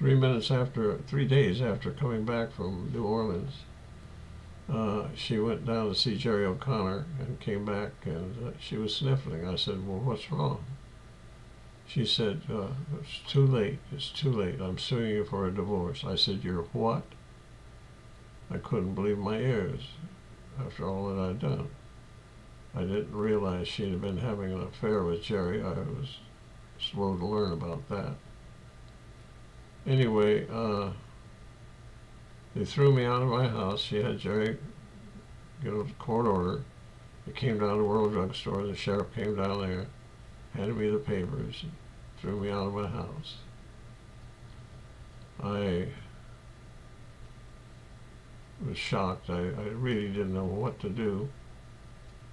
3 days after coming back from New Orleans, she went down to see Jerry O'Connor and came back, and she was sniffling. I said, well, what's wrong? She said, it's too late, it's too late. I'm suing you for a divorce. I said, you're what? I couldn't believe my ears after all that I'd done. I didn't realize she'd been having an affair with Jerry. I was slow to learn about that. Anyway, they threw me out of my house. She had Jerry get a court order. They came down to World Drug Store. The sheriff came down there, handed me the papers, and threw me out of my house. I was shocked. I really didn't know what to do.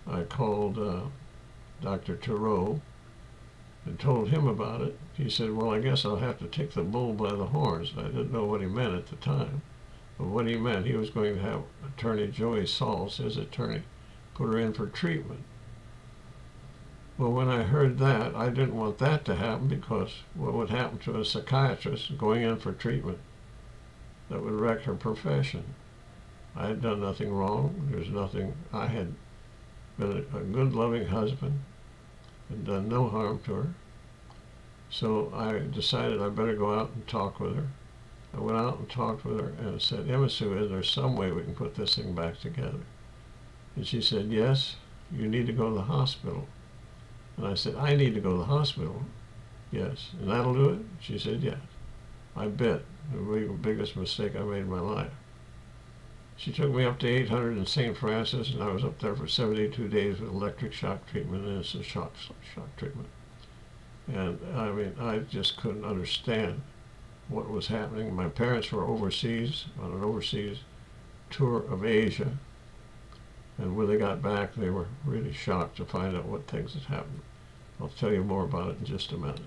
I called Dr. Thoreau and told him about it. He said, well, I guess I'll have to take the bull by the horns. I didn't know what he meant at the time. But what he meant, he was going to have Attorney Joey Sauls, his attorney, put her in for treatment. Well, when I heard that, I didn't want that to happen, because what would happen to a psychiatrist going in for treatment? That would wreck her profession. I had done nothing wrong. There's nothing. I had been a good, loving husband and done no harm to her. So I decided I better go out and talk with her. I went out and talked with her and said, Emma Sue, is there some way we can put this thing back together? And she said, yes, you need to go to the hospital. And I said, I need to go to the hospital? Yes. And that'll do it? She said, yes. I bet. The biggest mistake I made in my life. She took me up to 800 in St. Francis, and I was up there for 72 days with electric shock treatment and instant shock treatment. And I mean, I just couldn't understand what was happening. My parents were overseas, on an overseas tour of Asia, and when they got back, they were really shocked to find out what things had happened. I'll tell you more about it in just a minute.